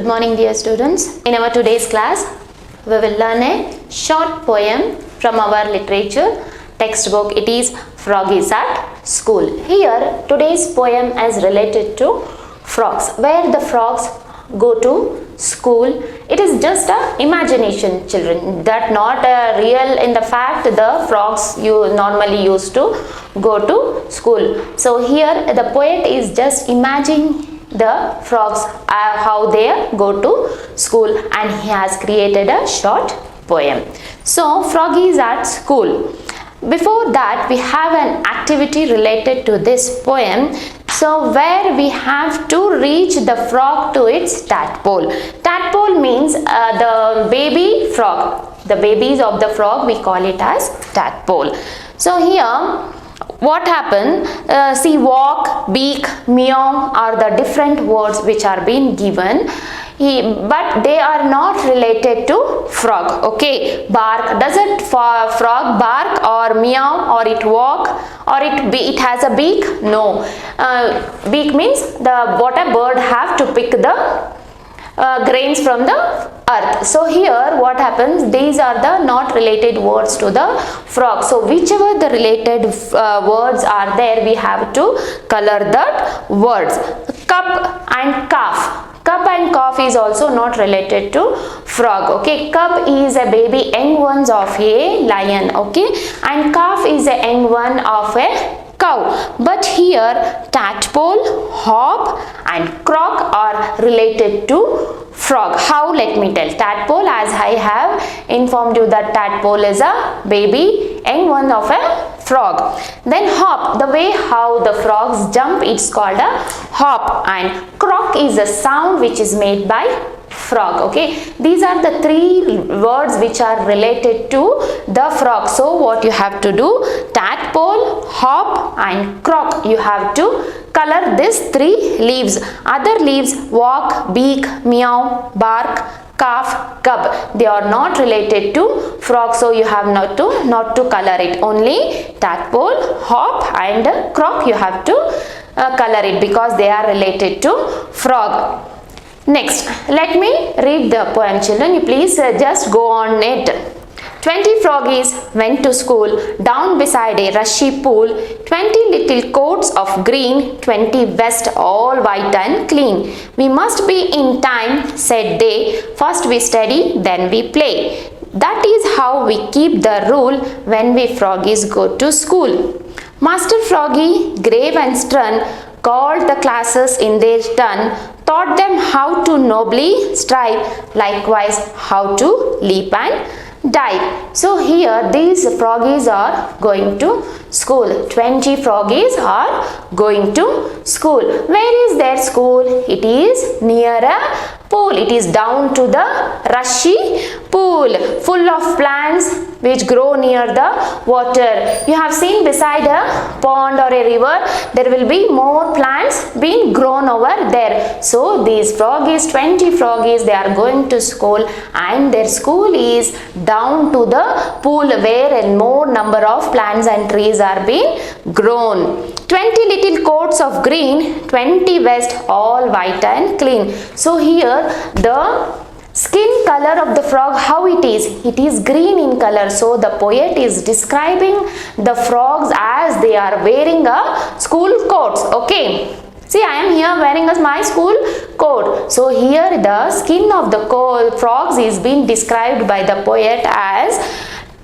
Good morning, dear students. In our today's class, we will learn a short poem from our literature textbook. It is Froggies at School. Here, today's poem is related to frogs. Where the frogs go to school, it is just a imagination, children. That not real in the fact the frogs you normally used to go to school. So here the poet is just imagining the frogs how they go to school, and he has created a short poem. So Froggies at School. Before that, we have an activity related to this poem. So where we have to reach the frog to its tadpole. Tadpole means the baby frog. The babies of the frog, we call it as tadpole. So here what happened, see, walk, beak, meow are the different words which are being given, but they are not related to frog. Okay, bark, doesn't frog bark or meow, or it walk, or it has a beak? No. Beak means what a bird have to pick the grains from the earth. So here what happens, these are the not related words to the frog. So whichever the related words are there, we have to color that words. Cub and calf. Cub and calf is also not related to frog. Okay, cub is a baby young ones of a lion. Okay, and calf is a young one of a cow. But here tadpole, hop and croc are related to frog. How? Let me tell. Tadpole, as I have informed you that tadpole is a baby young one of a frog. Then hop, the way how the frogs jump, it's called a hop. And croak is a sound which is made by frog. Okay, these are the three words which are related to the frog. So what you have to do, tadpole, hop and croak, you have to color these three leaves. Other leaves, walk, beak, meow, bark, calf, cub, they are not related to frog, so you have not to color it. Only tadpole, hop and croak you have to color it, because they are related to frog. Next, let me read the poem, children. You please just go on it. 20 froggies went to school down beside a rushy pool. 20 little coats of green, 20 vests all white and clean. We must be in time, said they. First we study, then we play. That is how we keep the rule when we froggies go to school. Master Froggy, grave and stern, called the classes in their turn, taught them how to nobly strive, likewise how to leap and dive. So here these froggies are going to school. 20 froggies are going to school. Where is their school? It is near a pool. It is down to the rushy pool full of plants which grow near the water. You have seen beside a pond or a river, there will be more plants being grown over there. So these froggies, 20 froggies, they are going to school, and their school is down to the pool where a more number of plants and trees are being grown. 20 little coats of green, 20 vests all white and clean. So here the skin color of the frog, how it is green in color. So the poet is describing the frogs as they are wearing a school coats. Okay, see, I am here wearing my school coat. So here the skin of the frogs is being described by the poet as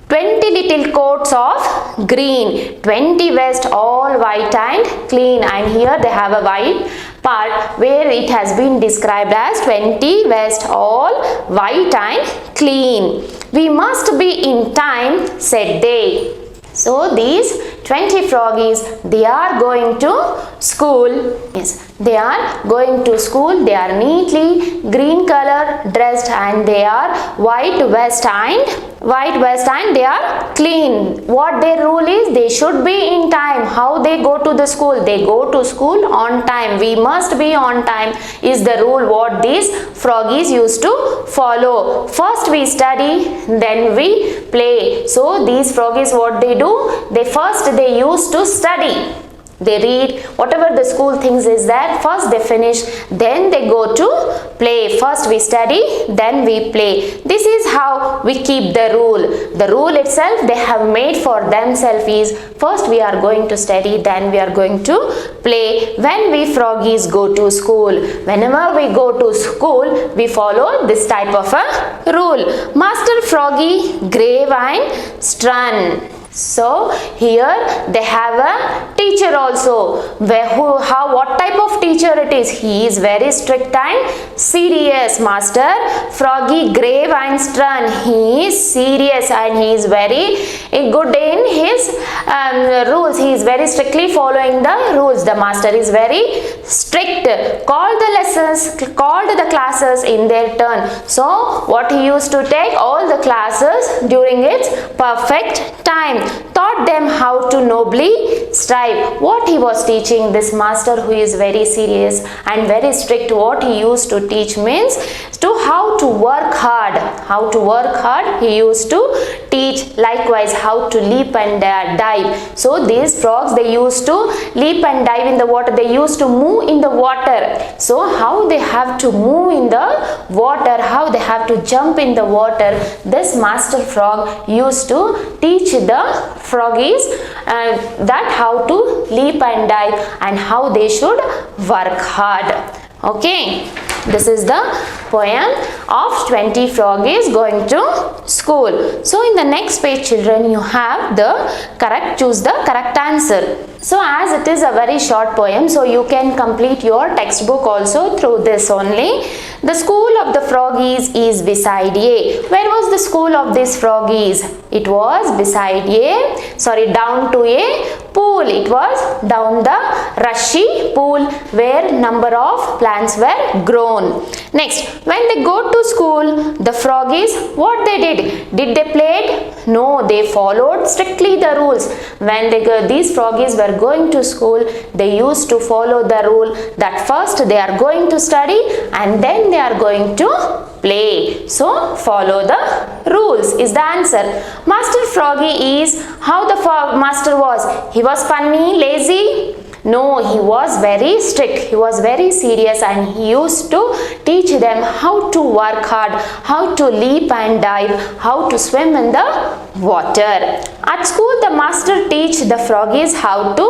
20 little coats of green, 20 vests all white and clean. And here they have a white part where it has been described as 20 vests all white and clean. We must be in time, said they. So these 20 froggies, they are going to school. Yes, they are going to school. They are neatly green color dressed, and they are white vest and they are clean. What their rule is, they should be in time. How they go to the school? They go to school on time. We must be on time is the rule what these froggies used to follow. First we study, then we play. So these froggies, what they do? They used to study. they read, whatever the school thinks is that, first they finish, then they go to play. First we study, then we play. This is how we keep the rule. The rule itself they have made for themselves is, first we are going to study, then we are going to play. When we Froggies go to school, whenever we go to school, we follow this type of a rule. Master Froggy, grave and stern. So here they have a teacher also. What type of teacher it is? He is very strict and serious. Master Froggy, grave and stern. He is serious and he is very good in his rules. He is very strictly following the rules. The master is very strict. Called the lessons, called the classes in their turn. So what he used to take all the classes during its perfect time. Taught them how to nobly strive. What he was teaching, this master who is very serious and very strict, what he used to teach means to how to work hard. How to work hard he used to teach. Likewise how to leap and dive. So these frogs, they used to leap and dive in the water. They used to move in the water. So how they have to move in the water, how they have to jump in the water, this master frog used to teach the Froggies that how to leap and dive and how they should work hard. Okay, this is the poem of 20 Froggies going to school. So in the next page, children, you have the correct, choose the correct answer. So as it is a very short poem, so you can complete your textbook also through this only. The school of the Froggies is beside a. Where was the school of these Froggies? It was beside down to a pool. It was down the rushy pool where number of plants were grown. Next, when they go to school, the Froggies, what they did? Did they played? No, they followed strictly the rules. When these Froggies were going to school, they used to follow the rule that first they are going to study and then they are going to play. So follow the rules is the answer. Master Froggy is, how the master was? He was funny, lazy? No, he was very strict. He was very serious and he used to teach them how to work hard, how to leap and dive, how to swim in the water. At school, the master teach the Froggies how to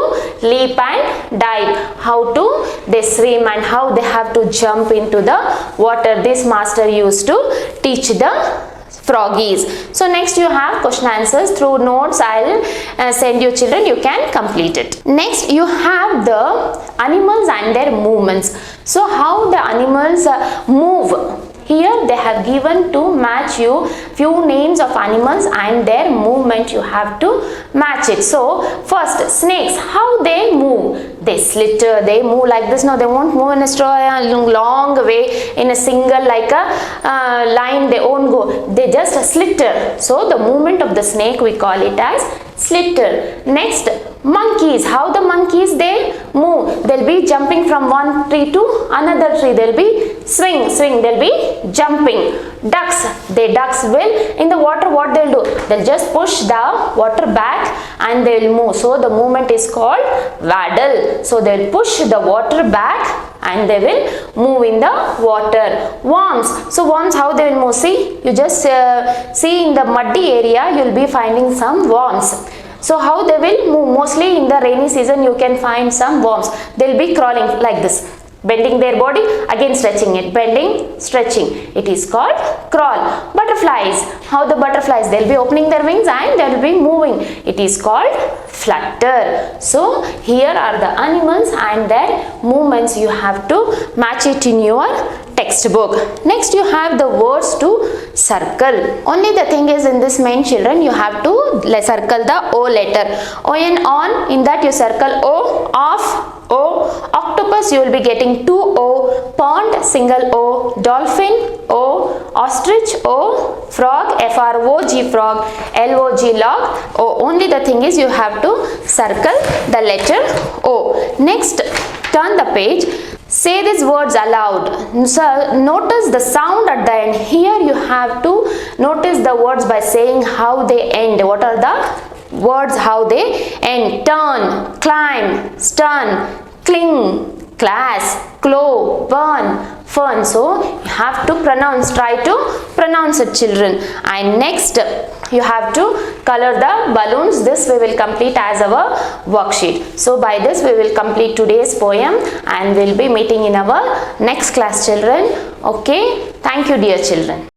leap and dive, how to they swim and how they have to jump into the water. This master used to teach the Froggies. So next you have question answers through notes. I'll send you children, you can complete it. Next you have the animals and their movements. So how the animals move. Here they have given to match you few names of animals and their movement, you have to match it. So first, snakes, how they move? They slither, they move like this. No, they won't move in a long way in a single like a line. They won't go, they just slither. So the movement of the snake we call it as slither. Next, monkeys, how the monkeys they move? They'll be jumping from one tree to another tree. They'll be swing, they'll be jumping. Ducks will in the water, what they'll do? They'll just push the water back and they'll move. So the movement is called waddle. So they'll push the water back and they will move in the water. Worms, so worms, how they will move? See, you just see in the muddy area, you'll be finding some worms. So how they will move? Mostly in the rainy season you can find some worms. They'll be crawling like this, bending their body, again stretching it, bending, stretching. It is called crawl. Butterflies, how the butterflies? They'll be opening their wings and they'll be moving. It is called flutter. So here are the animals and their movements. You have to match it in your textbook. Next you have the words to circle. Only the thing is, in this main, children, you have to circle the O letter. O-N, on, in that you circle O, off, O. Octopus, you will be getting 2 O. Pond, single O. Dolphin, O. Ostrich, O. Frog, F-R-O-G, frog. L-O-G, log, O. Only the thing is, you have to circle the letter O. Next, turn the page. Say these words aloud. So notice the sound at the end. Here you have to notice the words by saying how they end. What are the words how they end. Turn, climb, stun, cling, class, glow, burn, fern. So you have to pronounce, try to pronounce it, children. And next you have to color the balloons. This we will complete as our worksheet. So by this we will complete today's poem and we'll be meeting in our next class, children. Okay, thank you dear children.